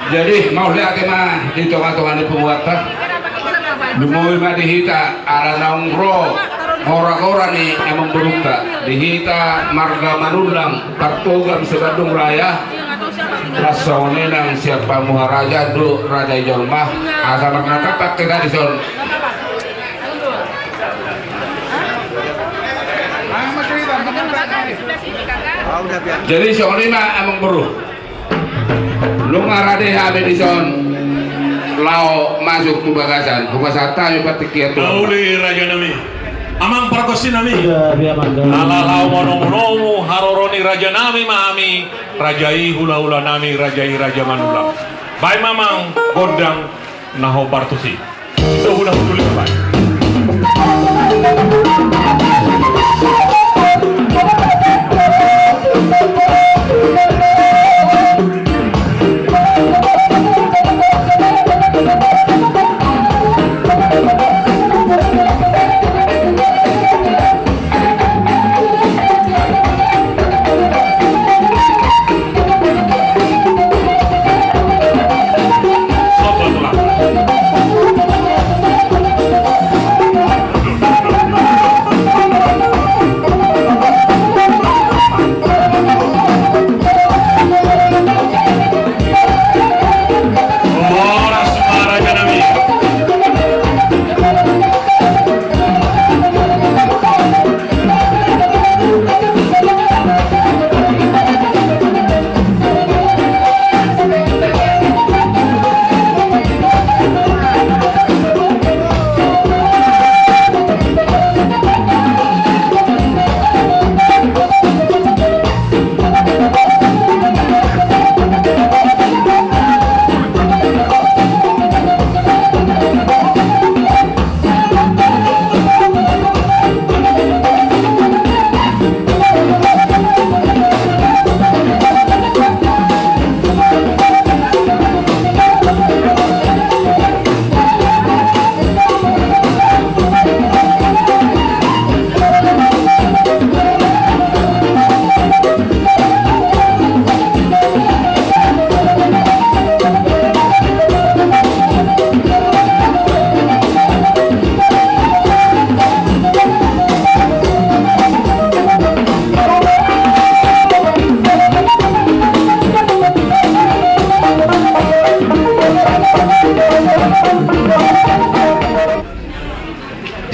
Jadi mau lihat mah di tengah-tengah di pembuatan Lumui mah dihita ala naungro ora-ora nih emang berukta dihita marga manulang tartogam sebandung raya rasone nang siapa muharaja du raja jormah asa makna tepat ke gadison. Jadi soal ini mah emang beruk lu ngarade habe di son lao masuk ke bagasan tanya batik ya tuh Nauli raja nami amang parkosin nami ala lao mono haroroni raja nami mahami rajai hula-hula nami rajai raja manulang baik mamang godang naho partusi itu hula huli baik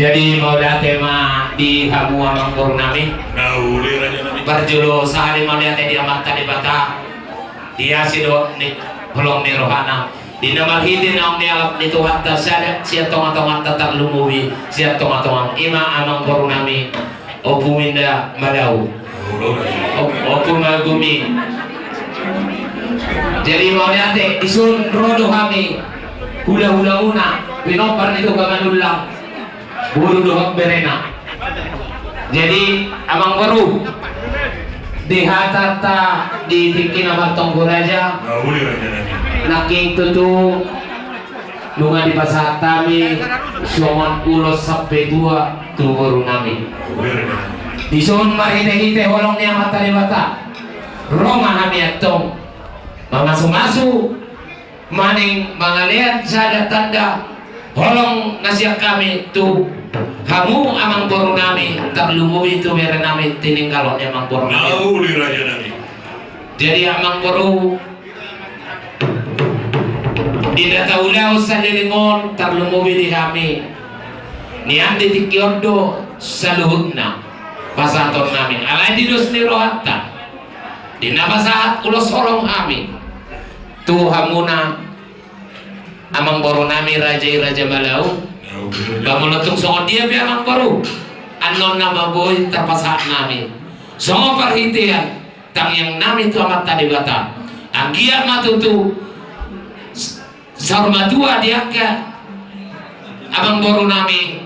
Jadi mau tema di Hamu Amang Purnami Nauli raja nami berjulu sehari mau lihat di amat tadi bata dia sido ni belum ni rohana di nama hidin ang nialap ni Tuhan tasada siya tonga-tonga tatak lumuwi siya tonga-tonga ima Amang Purnami opuminda madau opumagumi. Jadi mau lihat isun rodo kami hula-hula una pinopar itu kamanulang buru dohak berena. Jadi Amang Baru di hatata di tikin abang tonggo raja Nauli raja nami naking tutu lunga di pasar kami suaman ulos sampai dua tunggu nami di son marine-hite holong niya mata di bata roma kami atong mamasu-masu maning mangalian sada tanda holong nasiak kami tu Hamu Amang Baru nami tak lumuwi tu mere nami tininggalon Amang Baru nami. Nauli raja nami Jadi Amang Baru di data ulau sa lilingon tak lumuwi di kami niyan di tikyondo sa luhut na pasaton nami alay di dos ni rohatta di nabasahat ulos holong kami tu hamuna Amang Baru nami raja Malau Bamulatong songon dia bi Amang Baru anon nama boy terpasak nami songo perhitian tang yang nami tu amat tadi bata anggia matutu sarmadua diangka Amang Baru nami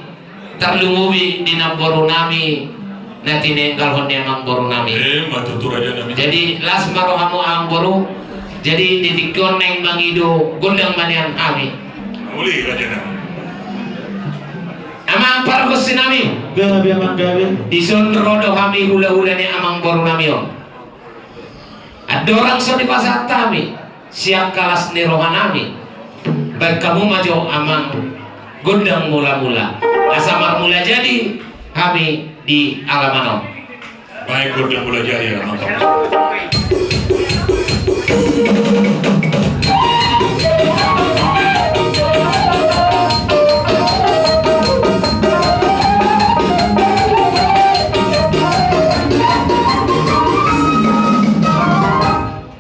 terlumuwi di Baru nami nanti nenggal honde Amang Baru nami matutu raja nami jadi las marohamu Amang Baru jadi ditikon neng bangido gondang manian kami Nauli raja nami Amang parkos sinami Gabi Amang gabi ison rodo kami hula-hula ni Amang Baru nami on ada orang so di pasar kami siap kalas ni rohanami baik kamu maju amang gondang mula-mula asamar mula jadi kami di Alamano. Baik gondang mula jadi amang kamu.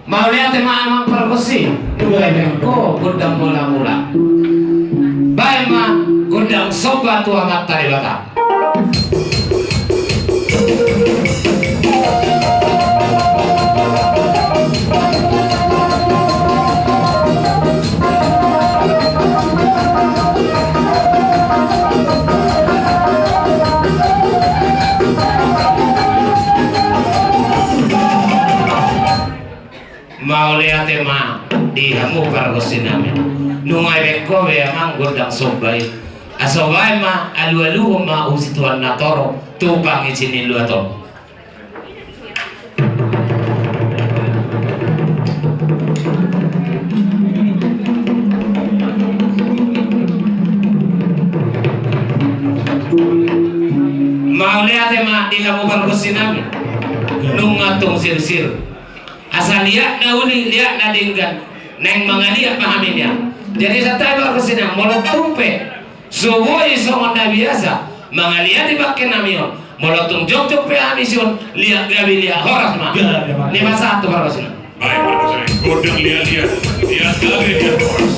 Mau lihat tema amang perkusi ko gondang mula-mula baik ma gondang sobat tua mata di bata. Mau lihat tema di hamu perkusi namin nungay beko be amang gondang sobay asobay ma alu-alu ma usituan na toro tupang isinilu ato. Mau lihat tema di hamu perkusi namin nungatong sir-sir asal lihat na uli lihat na dinggan neng mga lihat pahaminnya. Jadi sa tayo kasi na mulot tumpe suboy songon na biasa mga lihat dipakai namion mulot tung jok pe amisyon lihat gabi lihat horas ma 51 para sini. Baik perkusi gondang lihat gabi lihat horas.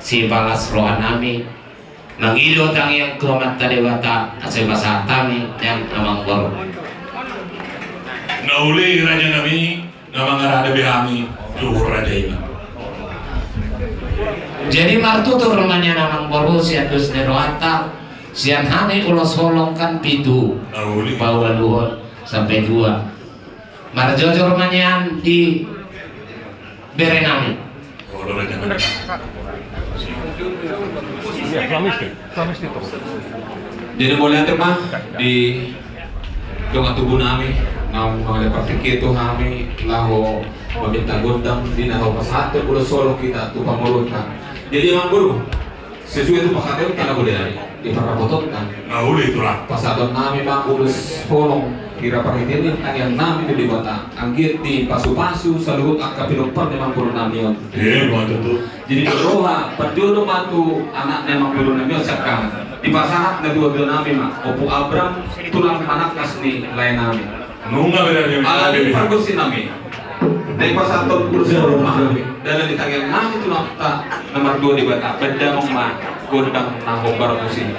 Si balas rohanami mangilo tang yang tuamat tadewata ase basatami yang amang baru Nauli raja nami namang arada behami luhur raja ini. Jadi martutur rumahnya namang baru sian dus neroata sian hani ulos holongkan pitu Nauli bawa luhur sampai 2 marjojo rumahnya di berenami. Kalau raja nami Jadi mulai teman di dengan tubuh nami, namun oleh praktik itu kami lahu meminta gondang di nahu pasate ulah solo kita tupang mulutkan. Jadi emang guru sesuai itu pasate kita boleh dari di perapototkan. Nauli itulah Pasate nami bang ulus holong kira perhatian yang nami di bata anggit di pasu-pasu saluhut akapilok per memang guru namion. iya buat itu Jadi berdoa perjodoh matu anak memang guru namion sekarang di pasahat na dua nami mah opo Abram tulang anak kasni lain nami. nunga beda dia Ala di pergusin nami. Dari pasaton kursi rumah dalam di tangan nami tulang ta nomor 2 di bata beda mong mah gondang naho pergusin.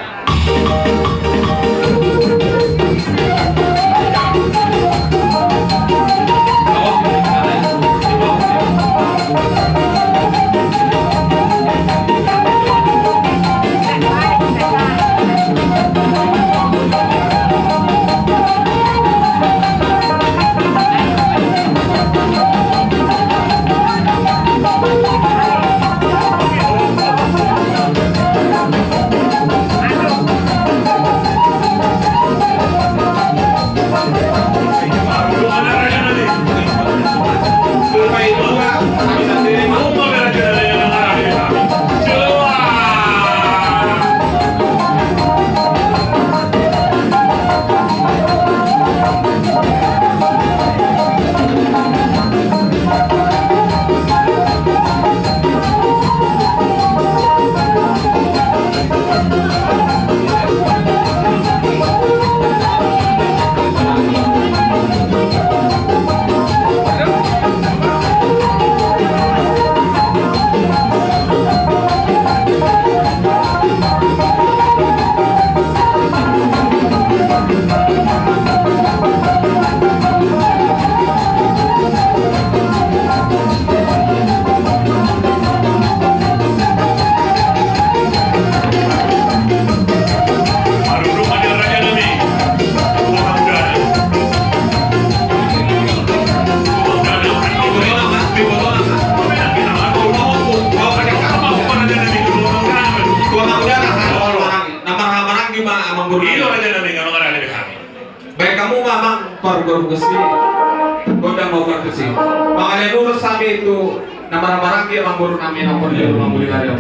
amang guru. Iyo raja nami nga mga rani kami. Baik kamu mamang pargor gusti. Gondang mau berkesi. Makanya lulus kami itu nama-nama dia amang guru kami yang perlu mambuli kalian.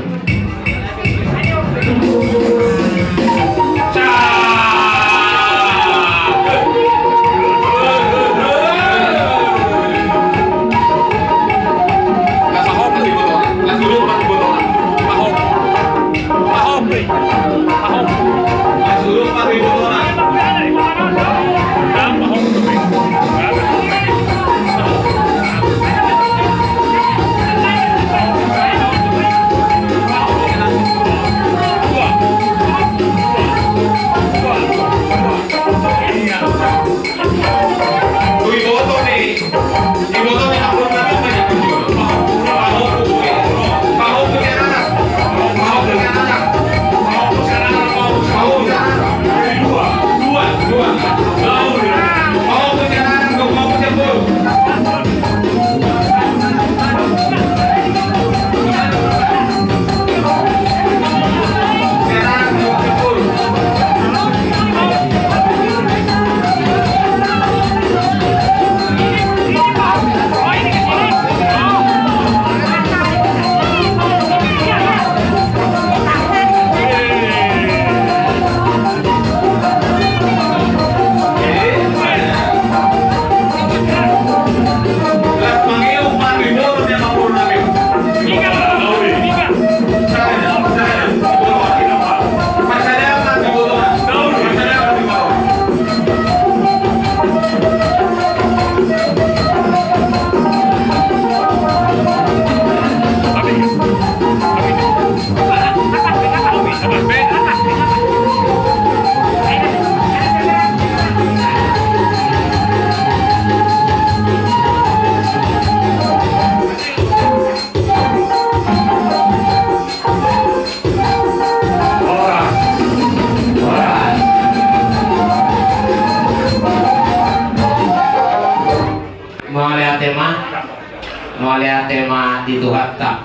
tema dito hatta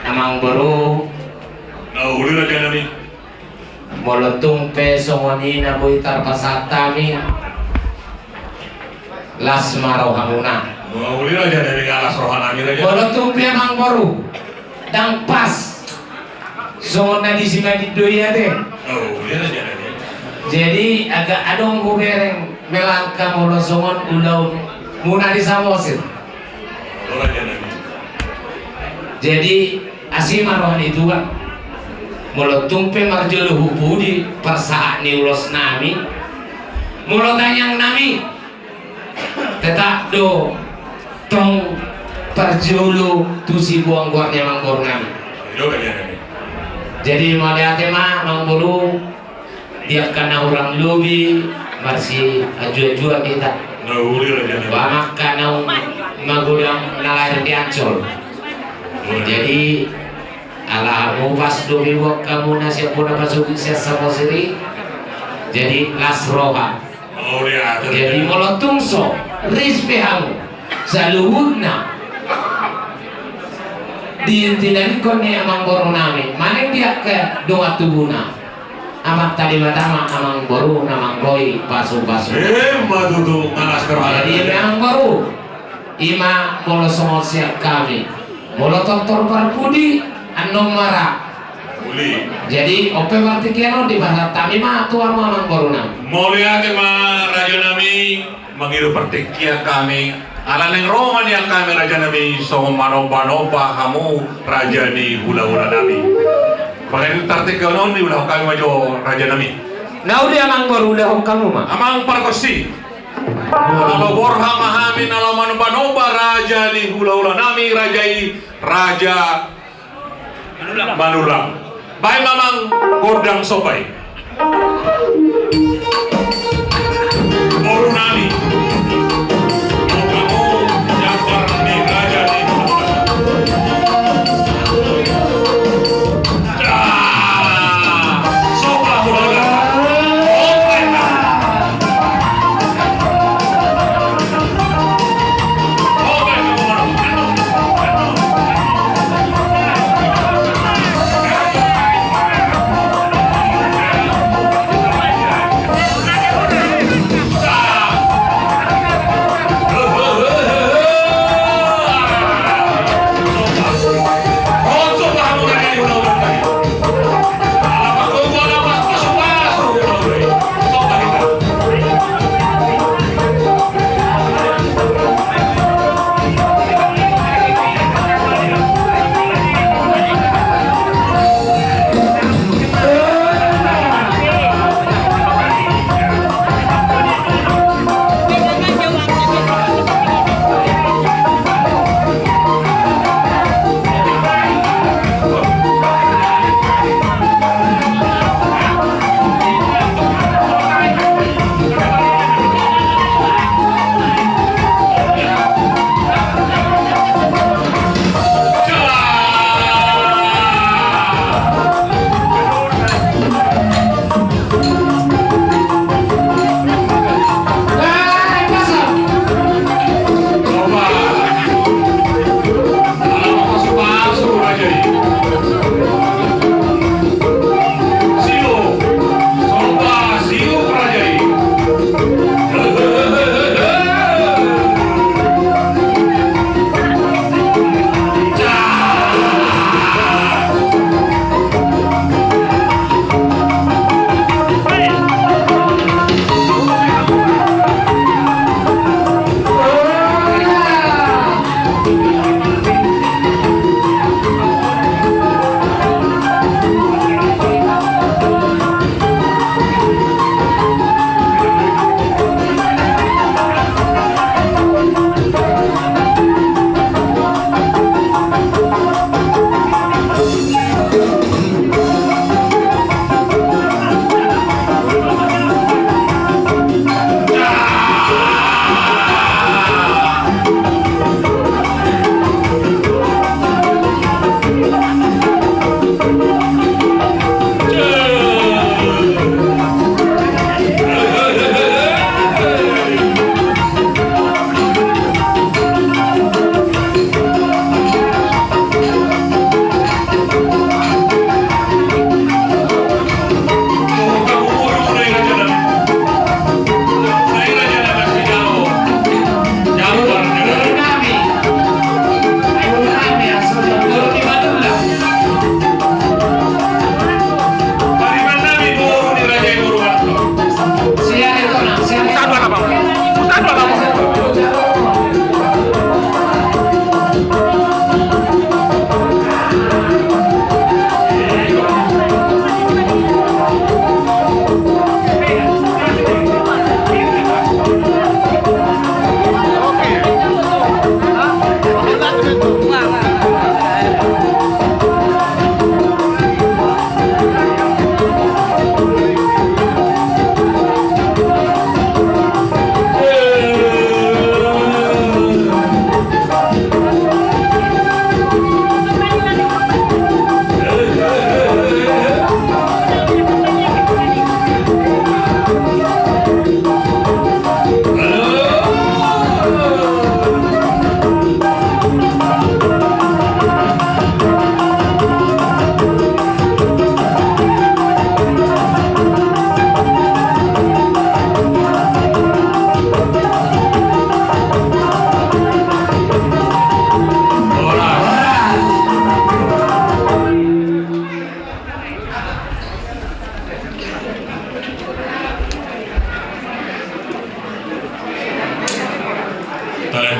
amang baru Uli raja nami. molotong peso ngoni na buitar pasatami las maraw hamuna Uli raja nami ngalas rohanami raja. molotong pe amang baru dang pas so na di sima di doya deh. Uli raja nami. Jadi agak adong kubereng melangkah molosongon ulau muna di samosin. Raja nami. Jadi asima rohan itu kan mulut tumpe marjolo hubudi persaat ni ulos nami mulut tanyang nami tetap do tong perjolo tu si buang guarnya manggor nami. Itu raja nami. Jadi malihat tema mangguru dia karena orang lobi masih aju-aju kita Uli raja nami. bamak karena magudang nalair di Ancol. Jadi ala mau pas dobi buat kamu nasi pun apa suki sama siri. Jadi las roha. Uli raja. Jadi molotung so rispe hamu saluhudna di tindak koni amang boru nami. Mana dia ke doa tubuna. Amat tadi batama amang boru namang goi pasu-pasu. Madudu ngalas rohanami. Jadi amang boru ima molo siap kami. Molo tortor parpudi anom mara. Uli. Jadi ope warti keno di bahasa tami mah tuan mamang boruna. Mulia tema raja nami mengiru pertikia kami. Ala neng Roman yang kami raja nami so manoba-noba kamu raja ni hula-hula nami. Bagaimana tartik kau ni ulah kami maju raja nami. Nah udah amang boruna kamu mah. Amang parkosi. Kalau borha mahamin ala manoba-noba raja ni hula-hula nami raja Manulang. Baik mamang godang sopai. Boru nami. Kamu Jafar ni raja ni. Sopa hula-hula.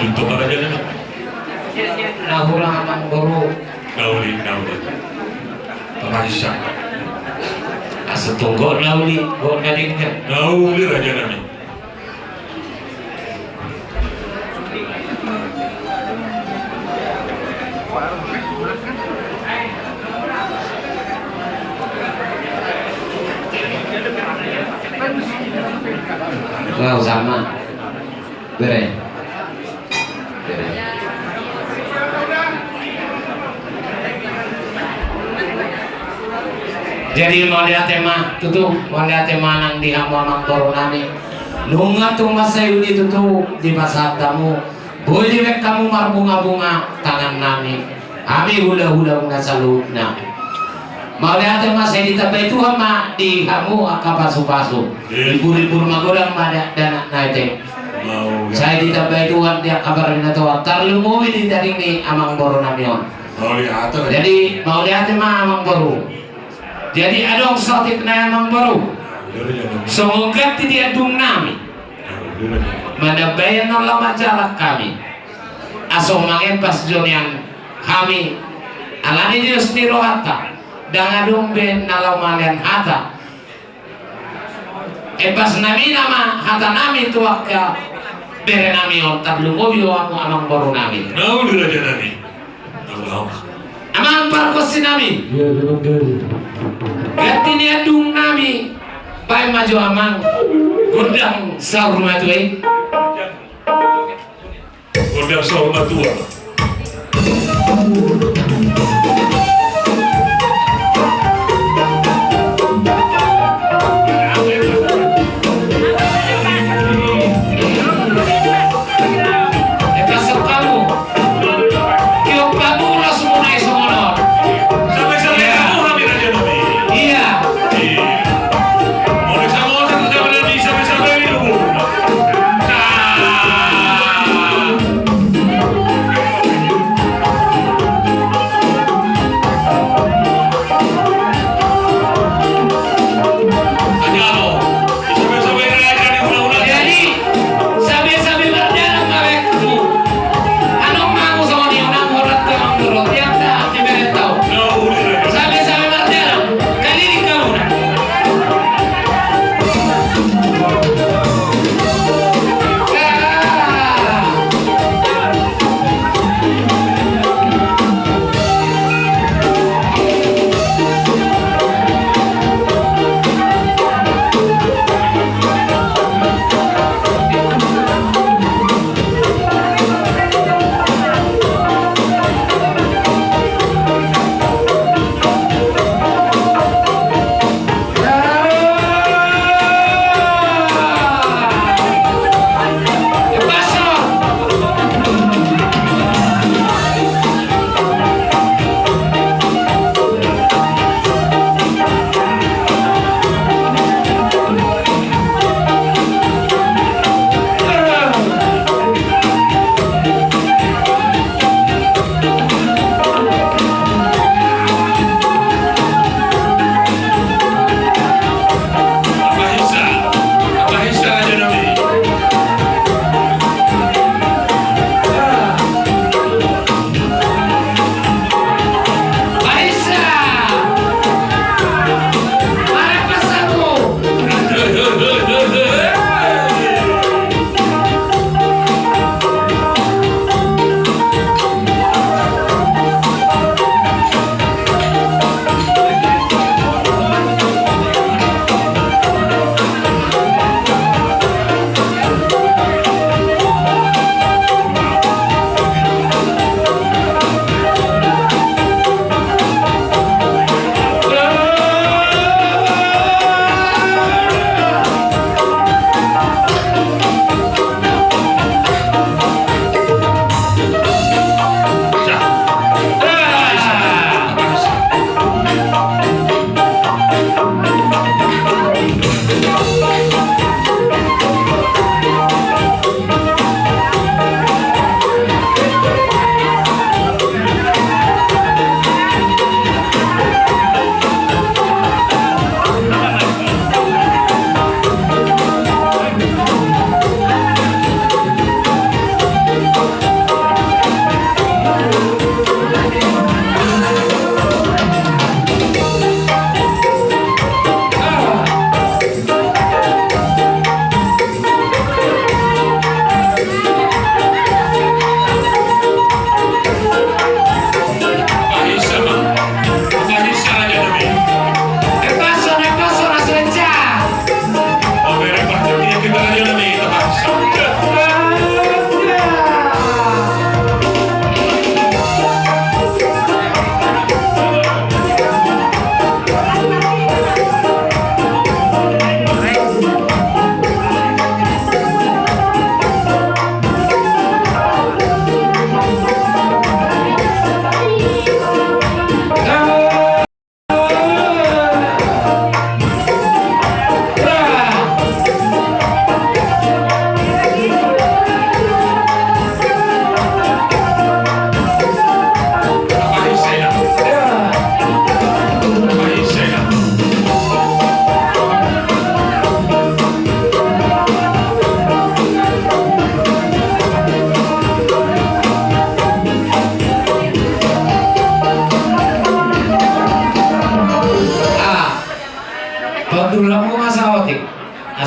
Itu ka raja nami. Nahura amang boro. Nauli. Tamasya. Asa tunggu nauli, go na din ka. Nauli raja nami. Wow, sama. Bere. Jadi mau lihat tema tutup, mau lihat tema nang di hamon nami. Nunga tu masa yudi tutup di masa tamu. Boleh wek kamu marbunga-bunga tangan nami. Ami hula-hula una salutna. Mau lihat tema saya ditabay itu hama di hamu akapasu-pasu. Libur-libur magurang mada dana naite. Saya ditabay Tuhan dia kabar na to. Tarlumuwi di daring ni amang boro namion. Jadi mau lihat tema amang boro. Jadi adong sotik na amang boro. Semoga tidak dung nami. Manabayan ng lama jalak kami. Aso mangepas jon yang kami. Alani Dios ni rohata. Dangadung ben nalamalian hata. Epas nami nama hata nami tuaka. Bere nami on tablungobi o amang boro nami. Nauli raja nami. Amang parkosi nami. Gati ni adung nami. Pai maju amang gundang sahur matui. Gundang sahur matua.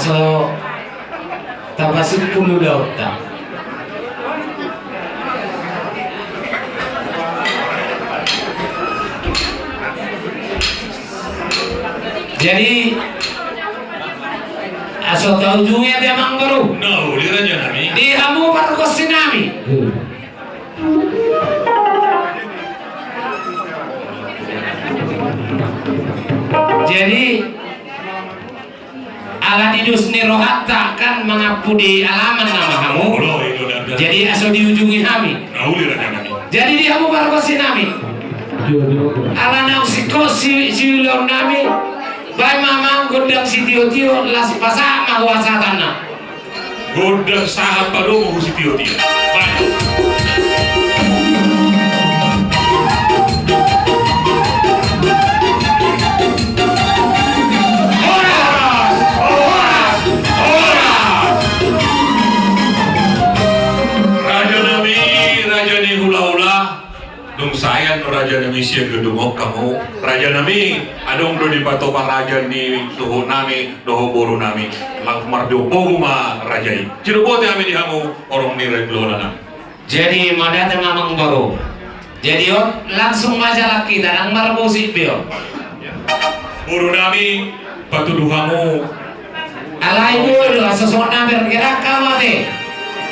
aso tabasip puluh daw ta. Jadi aso tahu ujungnya dia mang baru. No, di Raja Nami. Di hamu parkosin nami. Jadi ala didus ni rohatta kan mengapudi alaman nama kamu. Oh, itu dah. Jadi aso diujungi kami. No, di Raja Nami. Jadi di hamu parkosin nami. Ala nang si ulur nami. Bay mamang godang si tio-tio las pasa maguasa tanah. Godang sahat padu mo si tio-tio. Raja Nami, Raja ni hula-hula. Dong sayang Raja Nami siya gedungok kamu. Raja Nami, adong do di pato pa Raja ni tuho nami, doho boro nami. Lang mardo poguma Rajai. Cirubote kami di hamu orang ni Reglola na. Jadi madata mamang baru. Jadi langsung majalah kita nang marmusik bio. Boro nami patuduhamu. Alai buru asosona bergerak kamate.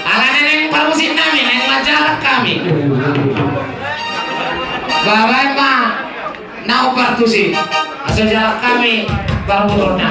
Ala neneng parmusik nami neng majalah kami. Babai ma nau partusi asal jalan kami baru turunnya.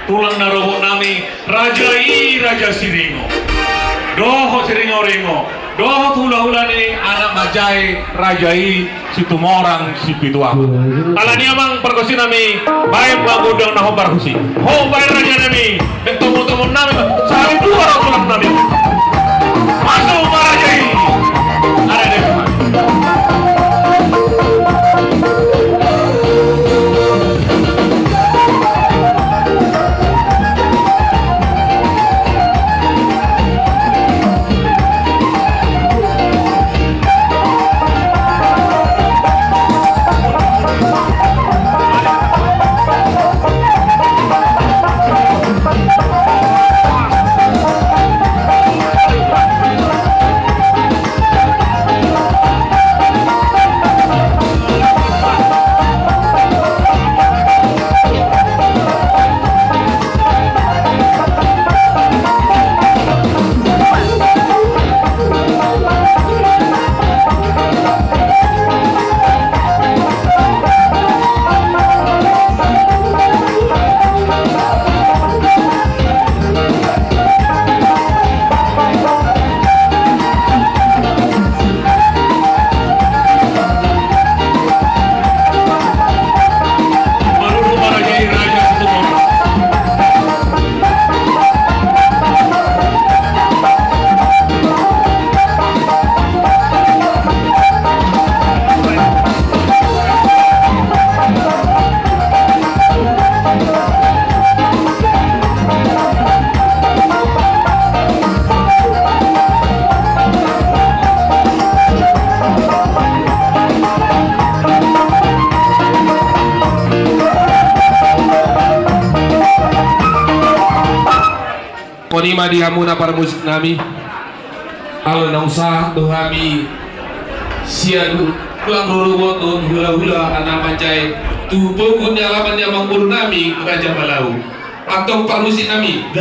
tulang narobo nami Rajai Raja Siringo doho Siringo-ringo doho hula-hula ni anak majai Rajai Situmorang Sipituang alani amang perkusi nami baik bagudang naho perkusi ho baik raja nami temu-temu nami sehari dua tulang nami masuk Rajai ada deh Songonima dihamuna para musik nami. Al nausa dohami sian pulang rurubot don hula-hula anak pancai tu pogun alaman yang manggur nami Raja Balau atau para musik nami.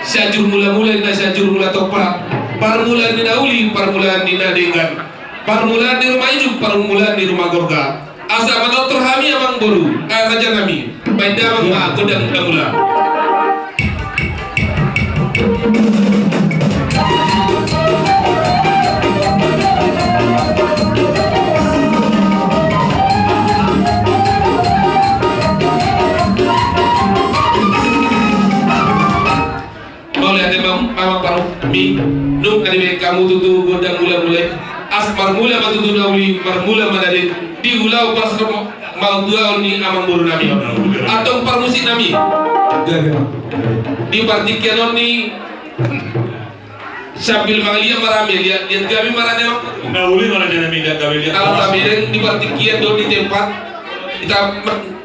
Sajur mula-mula na sajur mula topa parmulan ni nauli parmulan ni nadengan parmulan di rumah hidup parmulan di rumah gorga asa manotor hami amang boru raja nami baidamang ma godang damula. Mamang paru mi nuk kali kamu tutu godang mula-mula as marmula matutu nauli marmula madade di ulau pas mau dua ni amang buru nami atau parmusik nami di partikian ni sambil mangalia marame lihat kami marane nauli mana jadi media kami lihat kalau kami di partikian do di tempat kita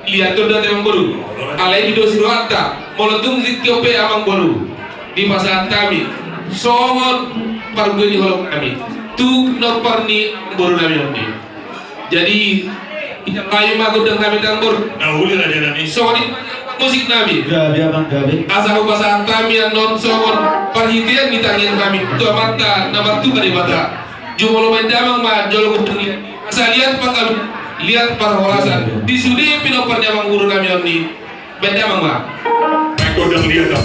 lihat do amang buru alai di dosi rohata molotung zikiope amang buru di pasangan kami songon pargoni holong kami tu no parni boru nami ondi jadi kayu magu dan kami tambur nauli raja nami songon musik nami asal pasangan kami yang non songon perhitian di tangan kami tu mata nomor tu kali mata jumolo mendamang ma jolo kupuni asal lihat pak kami lihat perholasan di sudi pino pernyamang guru kami ondi mendamang ma aku udah lihat dah.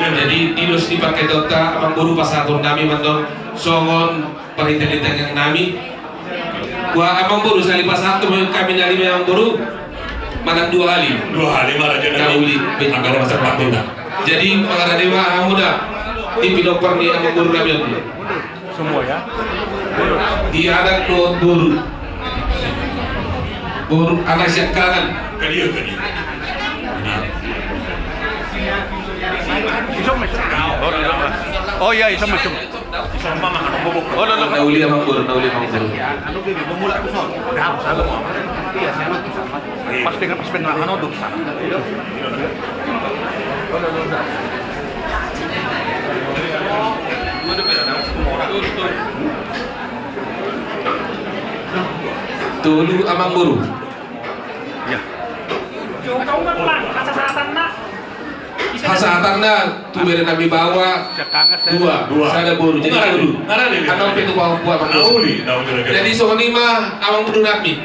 Jadi dilos dipakai tota amang guru pasatur nami manton songon perintah yang nami gua amang guru sali pasatur kami nali amang guru mana dua hari maraja nami nauli angkara masa patuna jadi mangara dewa amuda di pinoper ni amang guru nami semua ya di adat guru anak siap kanan kadieu oh iya isam macam mama anu bobok oh lo nauli amang guru anu gini memula ku son dah salah mau iya saya mah pas dengan pas benar anu duk sana tulu amang guru ya hasatanna tu bere nabi bawa dua sada buru jadi dulu anak itu bawa nauli jadi sohon lima amang buru nabi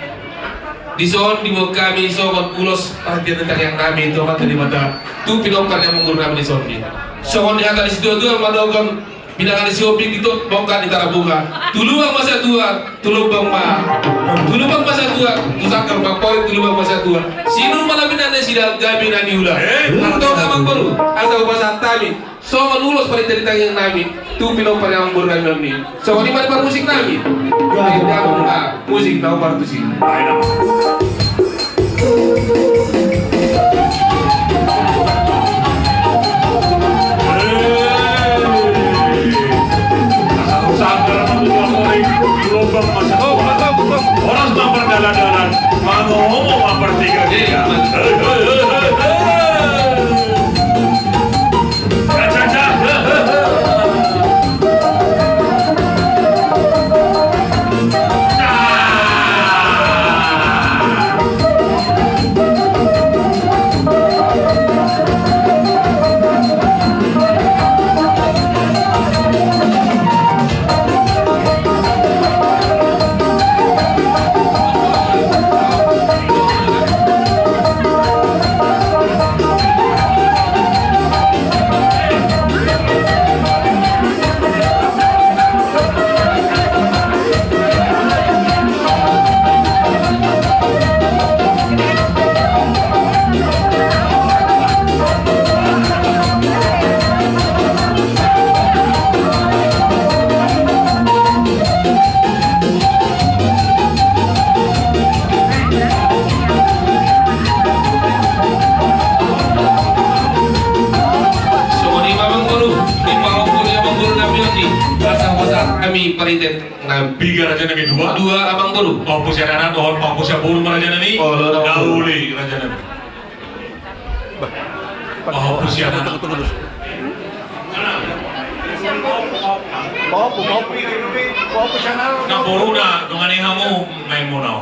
di sohon di bawah kami sohon ulos perhatian tentang yang kami itu amat dari mata tu pinongkar yang mengguru kami di sohon ini sohon di atas itu madogam binangan di siopik itu bongkar di tarabunga tuluang masa tua tulubang masa tua musakar makorit tulubang masa tua sinu malam binane sidal gabi nani ulah atau kamang baru asal bahasa tami so menulos pada cerita yang nami tu pinong pada yang baru nami so ini mana musik nami musik tahu baru sih orang sedang berjalan-jalan mau ngomong bertiga-tiga kami paritet na Biga Raja Nami dua. dua amang baru. Pampus ya anak, pampus ya buru Raja Nami. Oh, loro. Dauli Raja Nami. Pampus ya anak. Tunggu dulu. Kopo siya na. Napuro na, kung ano mo, may mo na.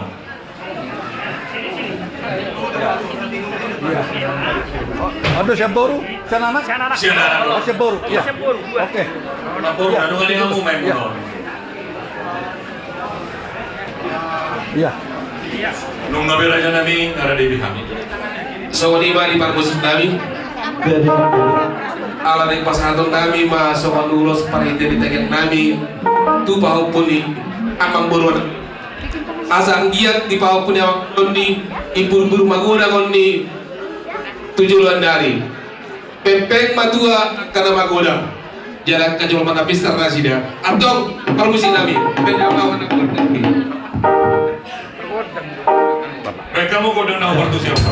Ano siya boro? Siya na anak? Siya na anak. Siya boro. Ya. Oke. Napuro na, kung ano mo, may mo na. Iya. Nung nabi Raja Nami, nara Dewi Hamid. So di ba di musik namin? Ala ng pasaton namin so manulos paritet di tagyang namin. Tu pahupon ni amang baru. Asa ang giat di pahupon ni amang baru ni iburu-buru maguna kon ni tujuan dari. Pempeng matua kana magoda. Jalan ka jual mata pistar na sida. Atong permusik namin. Penyawawan na ko. Mereka mau kau dengar waktu siapa?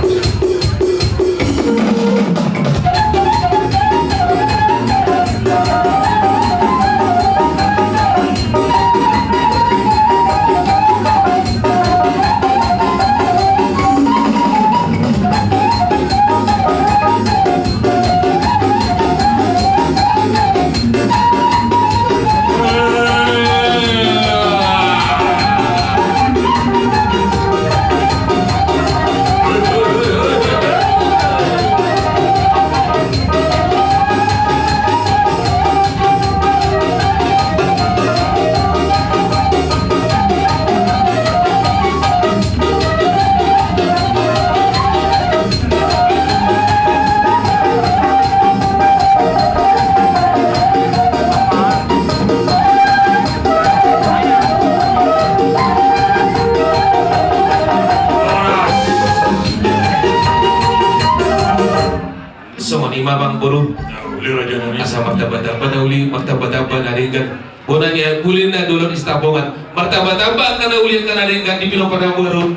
Mabang buru Uli Raja Nami. asa martabata uli martabata naringgan bonan ya kulin na dulon istabongan martabata kana uli kana naringgan di pino pada buru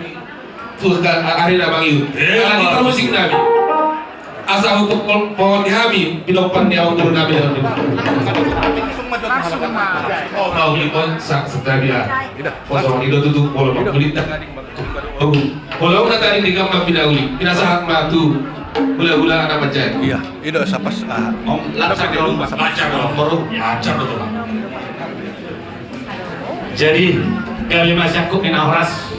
fuska ari na bangiu ala di permusik nabi asa untuk pohon dihami pino pan dia untuk nabi dalam oh mau di pon sak setabia kosong itu tutup bola kulit oh bola na tadi di gambar pinauli pinasahat matu gula-gula anak macam Iya. Itu sa pas. lancar dulu Lancar dong. Lancar betul. Jadi kalimat syakuk inauras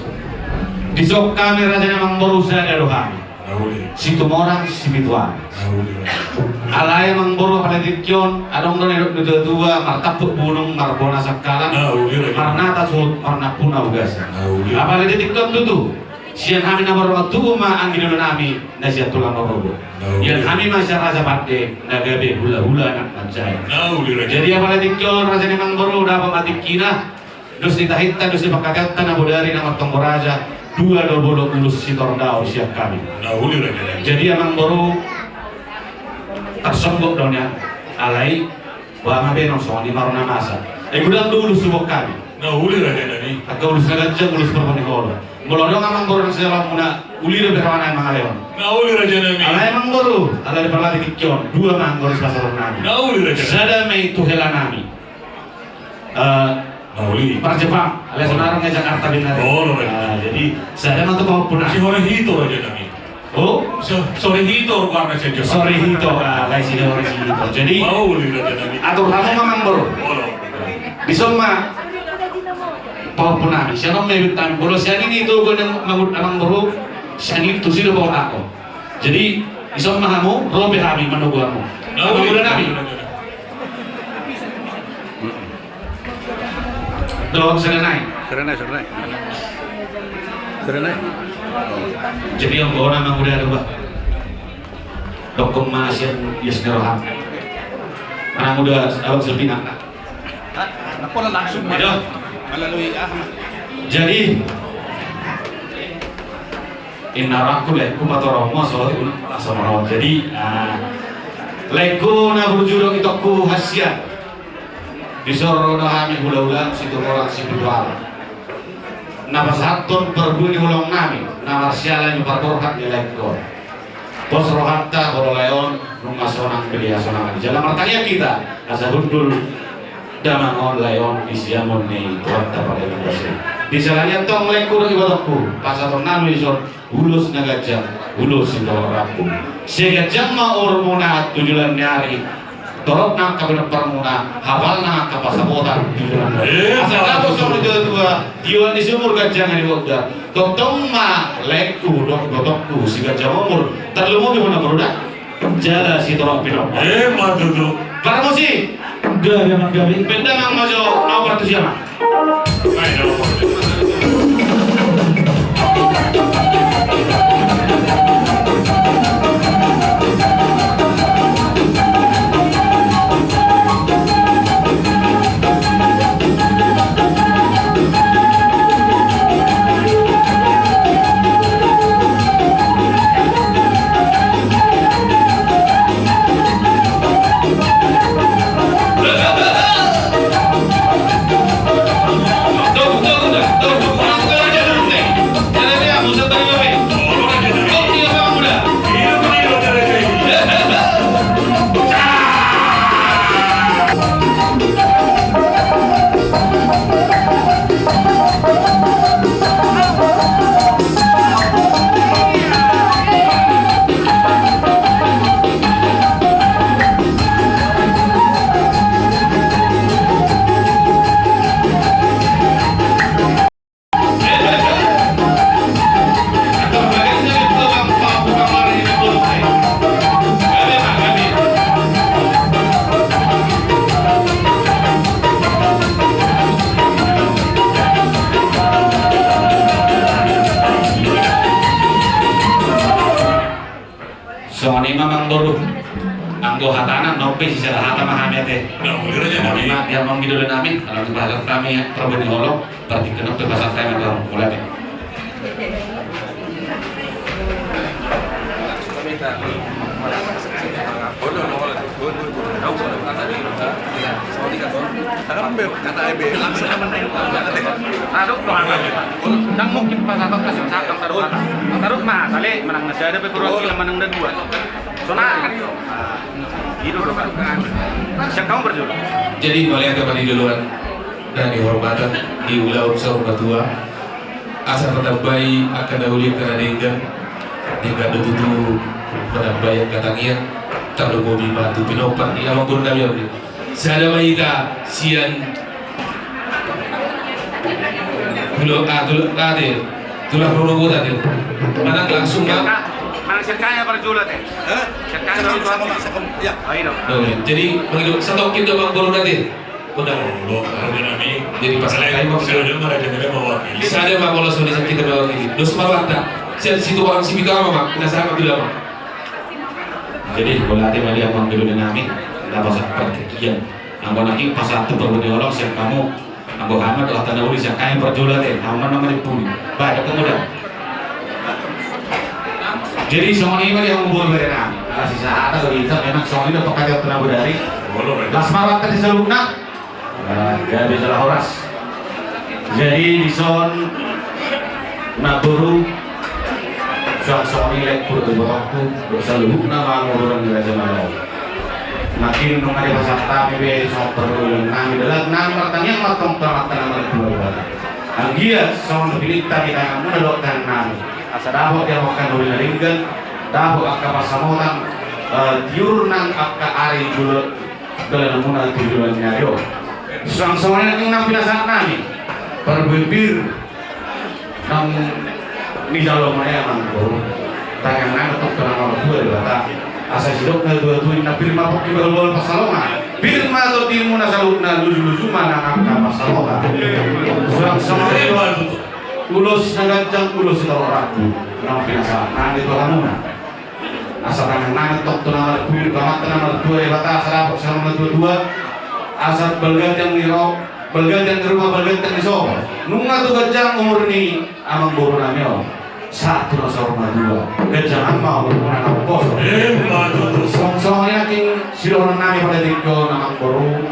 disok kami raja memang berusaha dari kami Uli. situ orang sibituan Uli. alai memang baru pada dikion adong don hidup dua martapuk bunung marbona sakalan Uli Raja. marna tasut marna puna ugas Uli. apalagi dikion tuh sian kami nomor waktu ma angin dulu nami nasihat tulang robo yang kami masih raja pade nagabe hula-hula anak mancai Uli Raja. jadi apalagi dikion raja memang baru dapat mati kina dus ditahitkan dus dipakatkan abu dari nama tonggo raja dua dobolo ulus si tordao siap kami Uli Raja. jadi emang baru tersonggok donya alai bahwa benong soalnya maruna masa gudang dulu subok kami Uli Raja Nami. agak ulus nagajang ulus perpani holo molodong emang baru nang sila muna uli do berwana emang aleon Uli Raja Nami. alai emang baru alai perlati dikyon dua manggor pasar nami Uli Raja. sada may tuhela nami Uli. para Jepang alai sekarang ke Jakarta binari Oh, right. jadi sada mantu mau punah Si Horehito Raja Nami. oh Sorehito warna saja. sorry hito alai sini orang sini hito jadi Uli Raja Nami. atur kamu memang baru Olo. Bisoma pau punami siya nang may bitami bolo siya ini itu gue yang mangut amang buru siya ini tuh sih bawa aku jadi isoma kamu robe kami menunggu kamu apa udah nabi doang serenai Serenay. Serenay. jadi yang bawa nama udah ada bah dokong masih yasneroham mana muda awak selpinak Ako na langsung Ito. Malalui jadi inaraku leku matoromo soal sama jadi leku na berjudul itu ku hasiat disoro na kami hula-hula situ orang spiritual na pasatun berbunyi ulang nami na marsiala yung parkorhat ni leku bos rohatta boro leon rumah sonang belia sonang jalan martanya kita asa hundul damang online on isiamon ni tuan tapak edukasi. Di salahnya tong lekur ibadahku pasaton nami son ulus nagajang ulus itu rapu. Segajang ma ormona tujuan nyari. Torok na kabinet permuna hafal na kapasabotan tujuan. Asal aku sama dua diwan di sumur gajang di wajah. Totong ma leku dotokku si gajah umur terlalu di mana berudak. Jala si torok pinok. Matutu. Para musik. Gabi mang gabi. Benda mang majo nomor tu siapa? Soalnya memang dulu anggo hatanan nopi sisa hata mahamnya teh. Soalnya dia mau ngidulin amin kalau bahasa kami terbeli holok berarti kenapa tuh bahasa kami kalau mulai teh. Dan mungkin pas atau kasih sakam taruh mah kali menang nasi ada beberapa kilo menang dan dua. Soalnya itu kan. Siapa kamu berjuang? Jadi melihat kepada duluan dan dihormatan di ulah unsur batua asal penambai akan dahulu karena dengan tutu penambai yang katanya terlalu mobil batu pinopan yang mampun kami ambil. Saya maita sian tulah rono tadi mana langsung bang Mana sirkanya berjulat eh? Sirkanya berjulat. Ya. Ayo. Jadi begitu satu kita bang baru nanti. Udah jadi pasal lain mau saya ada mau lolos dari kita mewakili. Dos marwata. Situ orang si kita apa kita sama tidak apa. Jadi bola tim dia mau dulu dengan kami, kita pasang pertikian. Anggo nanti pas satu berbudi olok siap kamu, anggo kami telah tanda uli siap kami berjulat nama dipuli. Baik kemudian. Jadi soal ini yang membuat mereka kasih saat atau kita memang soal ini dapat kaya tenaga dari. Las marwata di selukna. Gak bisa lah horas. Jadi di son naburu soal ini pur waktu bersalubuk nama orang Raja Malau. Makin mengenai pasar tapi be soal perlu kami dalam nama pertanyaan matang peralatan nama keluarga. Anggia soal pilih kita menelokkan kami. Asa dapat yang akan dilakukan dapat akan pasamotan diurnan akan hari dulu dalam muna tujuan nyayo. Soalnya yang nampil saat kami berbibir nang di dalam mereka mampu tangan untuk kenal dua di bata asal hidup dua na firma pokok berbual pasalonga firma atau timu na salutna luju mana angka pasalonga sama itu ulus nagancang ulus itu ragu nang pinasa nang itu hamuna asal tangan untuk kenal dua bamat kenal dua di bata asal apa sama dua asal belgat yang niro belgat yang di rumah belgat yang di sofa nunga tu gajang umur ni amang buru namyo satu nasa rumah dua gajang amang buru namyo kos song-songnya king siloran nami pada tiga namang buru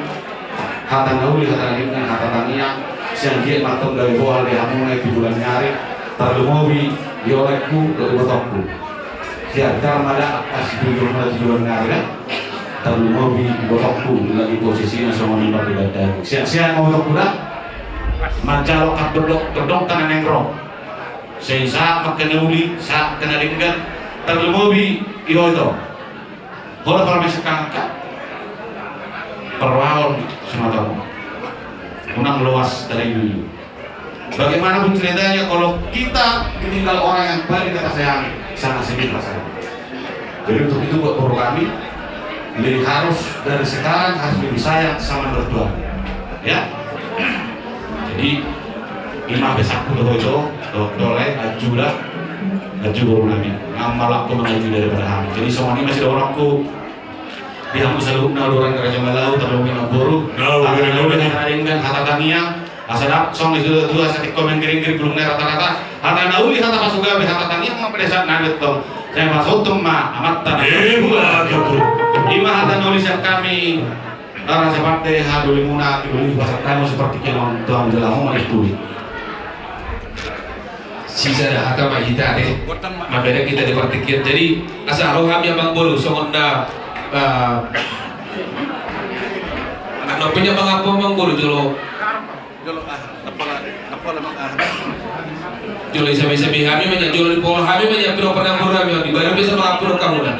hatan nauli hatan himna hatan tania siang dia matong dari bawah di hamunai di bulan nyari terlumowi yoleku dari botokku siap dalam ada kasih tujuh di bulan nyari terlalu botokku lagi posisinya sama di berbeda. Siang-siang mau kuda, macam kedok tanah nengrong. Saya makan uli, saya kena ringgan, terlalu iyo itu. Kalau para mesekang perwawon Sumatera, unang luas dari dulu. Bagaimanapun ceritanya, kalau kita ditinggal orang yang paling kita sayangi, sangat sedih rasanya. Jadi untuk itu buat para kami, jadi harus dari sekarang harus lebih sayang sama mertua, ya. Jadi imam besarku doh itu, dole, aju baru nami, ngamal aku mengaji daripada kami. Jadi semua ini masih ada orangku. Dia selalu naluran kerja malau terlalu minat boru. Naluran dengan hata tania, asadap song itu dua setik komen kering belum rata-rata. Hata nauli hata masugawe hata tania mah pada saat nanti tong. Saya masuk tuh mah amat tanah. Ima hata nulis yang kami rasa partai haduli muna dulu pasar kamu seperti kelon tuang jelamu itu. Sisa dah hata mahita deh. Mabeda kita dipertikir. Jadi asa roham yang bangboru songonda ano punya bangapong bangboru jolo. Jolo sabi kami banyak jolo di pol kami banyak piro penang boru kami di baru bisa mengapur kamu dah.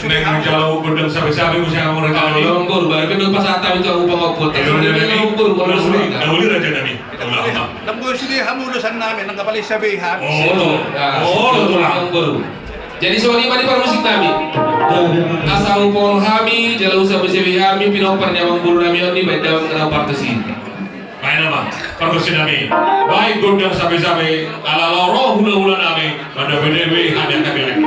Neng jauh berdeng sabi-sabi musim kamu rekam ini. Bangboru baru pindah pas atam itu aku pangapur. Bangboru kalau sulit. Dahulu raja nami. Nambul sini hamu lulusan namin, nangkapali sabihan. Bangboru. Jadi soal ini para musik kami. Asal pol kami, jalan usaha bersih kami, pinopernya Bangboru nami ini baik dalam kenal partai sini. Main apa? Perkusi nami. Baik gondang sabi-sabi, ala loro hula-hula nami, pada BDW ada kami lagi.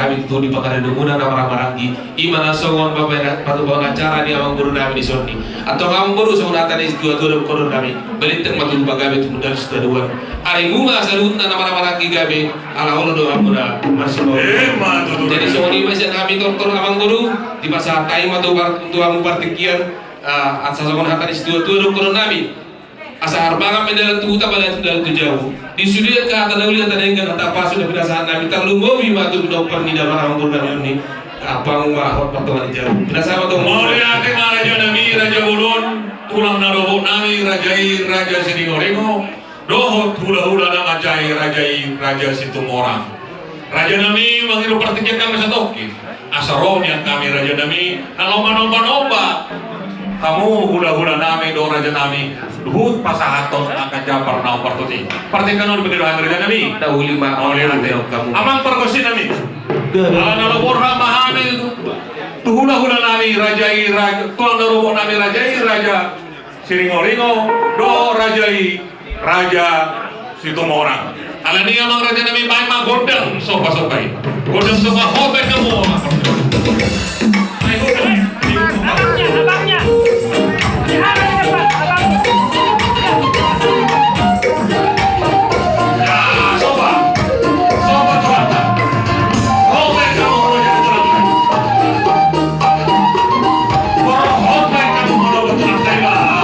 kami itu di pakar demunan nama marangi imana songon bapak patu bawa acara di amang guru nami di soni atau amang guru songon atan is dua koron kami belintang matu bagabe tu mudar sudah dua ari muma salut nama marangi gabe ala Allah doa muda masih bawa jadi songon ini masih kami koron amang guru di pasar kain matu tuang partikian asa songon atan is dua koron nami asa harbangan mendalam tubuh tabala dalam jauh di sudia ke atas dahulu yang dengan kata pas sudah berdasar nabi terlumbowi matu bidau pernida barang kurban ini apa ngah potongan jauh berdasar atau mulia tema raja nami raja ulun tulang narobo nami raja Sidingoremo dohot hula-hula nama raja Situmorang raja nami menghidup pertikian kami satoki asaronian kami raja nami nalomba-lomba kamu hula-hula nami do raja nami duhut pasahaton akan japar naon partuti partikan on begitu raja nami Dahuli oleh hati kamu. amang perkosi nami ala nalobor mahami tu hula-hula nami rajai raja tuang narubo nami rajai raja siringo-ringo do rajai raja situmorang ala ni amang raja nami baik mah godang sopa-sopai godang sopa hobe kamu amang Ay, godang. Abangnya. Ya, soba tuanta. Hobe kamu raja tuanta. Hobe kamu raja tuanta.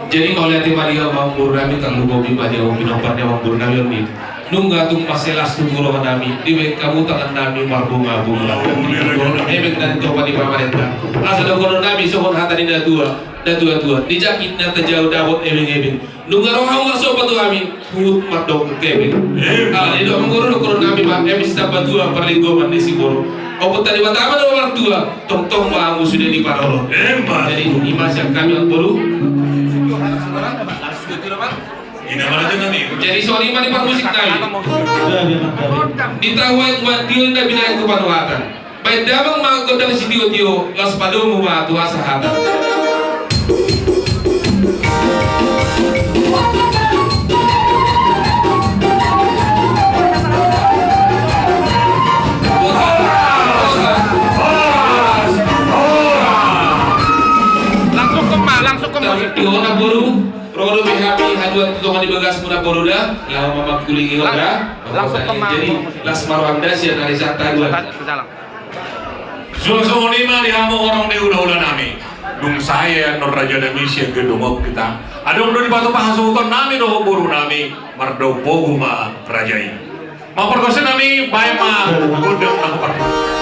Jadi kalau lihat Maria mau burami kalau bobi Maria mau pinoparnya mau burami ni nungga tung paselas tung guru nami di kamu tangan nami marbunga bunga. Ebek dan coba di pemerintah. Asal dokono nami sokon hata ni dua dan tua-tua dijakit na terjauh dawot ebeng-ebeng nungaro hawa sopa tu kami hut matdok kebeng ala itu mengguru kurun kami mah emis dapat dua perlinggoman di Siboro opo tadi batama nomor dua tong-tong maamu sudah di Parolo jadi imas yang kami baru Ina mana dengan ni? jadi sorry mah di musik kami ditawai buat dia na binaik ke panuatan baik damang mga kodang si Tio las padomu ma tuwa sa hata Langsung ke Tio na buru Rodo BHP haduan tutongan di bagas muna boroda lama mamang kulingi hoda Langsung ke jadi las marwanda siya narisata dua Suasana lima dihamu orang di ulah-ulah nami. Dung saya Nur Raja Demis yang gedungok kita. Ada udah di batu pahasutan nami doh buru nami mardo poguma rajai. Mau perkosa nami baik mah gudang aku